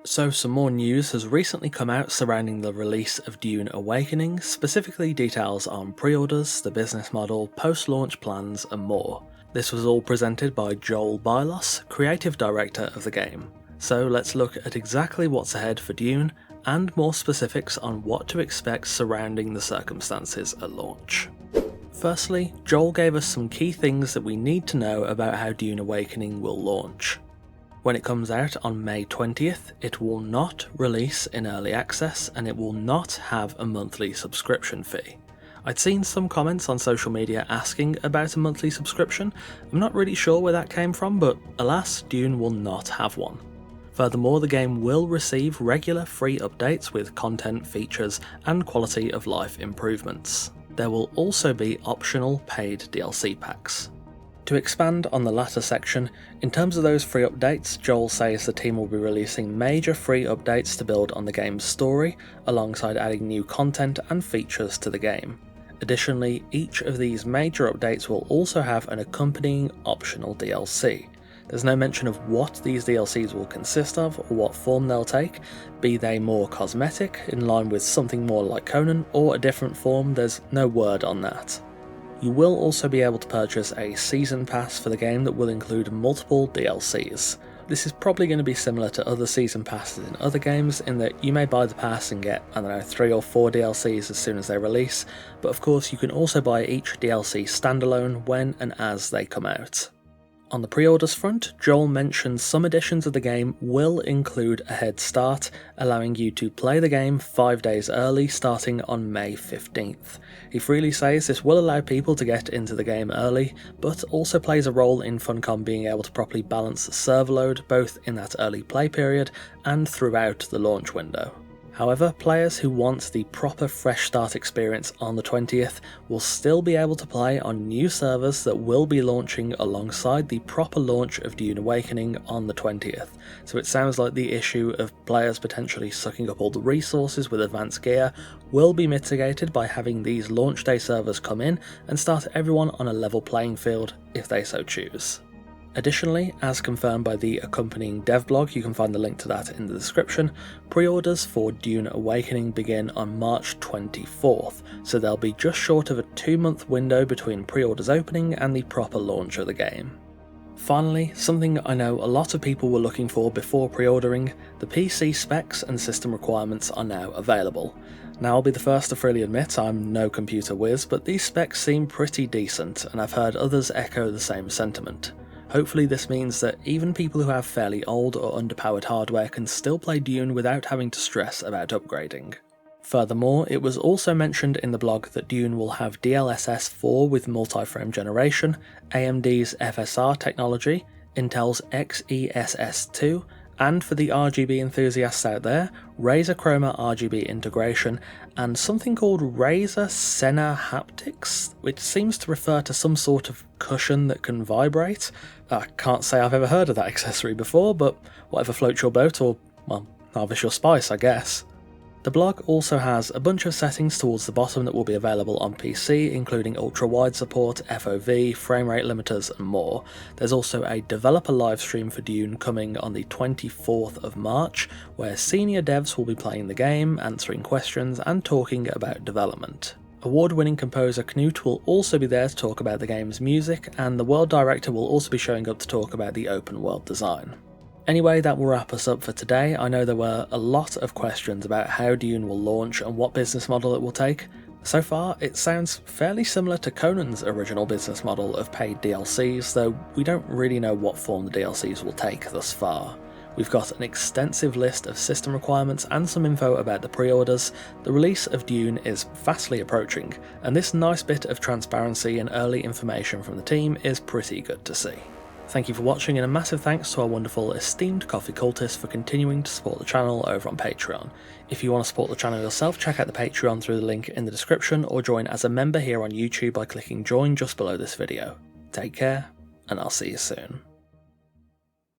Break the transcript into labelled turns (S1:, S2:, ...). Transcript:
S1: So some more news has recently come out surrounding the release of Dune Awakening, specifically details on pre-orders, the business model, post-launch plans and more. This was all presented by Joel Bylos, creative director of the game. So let's look at exactly what's ahead for Dune, and more specifics on what to expect surrounding the circumstances at launch. Firstly, Joel gave us some key things that we need to know about how Dune Awakening will launch. When it comes out on May 20th, it will not release in early access and it will not have a monthly subscription fee. I'd seen some comments on social media asking about a monthly subscription. I'm not really sure where that came from, but alas, Dune will not have one. Furthermore, the game will receive regular free updates with content, features, and quality of life improvements. There will also be optional paid DLC packs. To expand on the latter section, in terms of those free updates, Joel says the team will be releasing major free updates to build on the game's story, alongside adding new content and features to the game. Additionally, each of these major updates will also have an accompanying optional DLC. There's no mention of what these DLCs will consist of or what form they'll take, be they more cosmetic, in line with something more like Conan, or a different form. There's no word on that. You will also be able to purchase a season pass for the game that will include multiple DLCs. This is probably going to be similar to other season passes in other games, in that you may buy the pass and get, 3 or 4 DLCs as soon as they release, but of course you can also buy each DLC standalone when and as they come out. On the pre-orders front, Joel mentions some editions of the game will include a head start, allowing you to play the game 5 days early starting on May 15th. He freely says this will allow people to get into the game early, but also plays a role in funcom being able to properly balance the server load both in that early play period and throughout the launch window. However, players who want the proper fresh start experience on the 20th will still be able to play on new servers that will be launching alongside the proper launch of Dune Awakening on the 20th, so it sounds like the issue of players potentially sucking up all the resources with advanced gear will be mitigated by having these launch day servers come in and start everyone on a level playing field if they so choose. Additionally, as confirmed by the accompanying dev blog, you can find the link to that in the description, pre-orders for Dune Awakening begin on March 24th, so there'll be just short of a 2-month window between pre-orders opening and the proper launch of the game. Finally, something I know a lot of people were looking for before pre-ordering, the PC specs and system requirements are now available. Now I'll be the first to freely admit I'm no computer whiz, but these specs seem pretty decent, and I've heard others echo the same sentiment. Hopefully this means that even people who have fairly old or underpowered hardware can still play Dune without having to stress about upgrading. Furthermore, it was also mentioned in the blog that Dune will have DLSS 4 with multi-frame generation, AMD's FSR technology, Intel's XeSS2, and for the RGB enthusiasts out there, Razer Chroma RGB integration, and something called Razer Sena Haptics, which seems to refer to some sort of cushion that can vibrate. I can't say I've ever heard of that accessory before, but whatever floats your boat, or, well, harvest your spice, I guess. The blog also has a bunch of settings towards the bottom that will be available on PC, including ultra-wide support, FOV, frame rate limiters and more. There's also a developer livestream for Dune coming on the 24th of March, where senior devs will be playing the game, answering questions and talking about development. Award-winning composer Knut will also be there to talk about the game's music, and the world director will also be showing up to talk about the open world design. Anyway, that will wrap us up for today. I know there were a lot of questions about how Dune will launch and what business model it will take. So far, it sounds fairly similar to Conan's original business model of paid DLCs, though we don't really know what form the DLCs will take thus far. We've got an extensive list of system requirements and some info about the pre-orders. The release of Dune is fastly approaching, and this nice bit of transparency and early information from the team is pretty good to see. Thank you for watching, and a massive thanks to our wonderful esteemed coffee cultists for continuing to support the channel over on Patreon. If you want to support the channel yourself, check out the Patreon through the link in the description, or join as a member here on YouTube by clicking join just below this video. Take care, and I'll see you soon.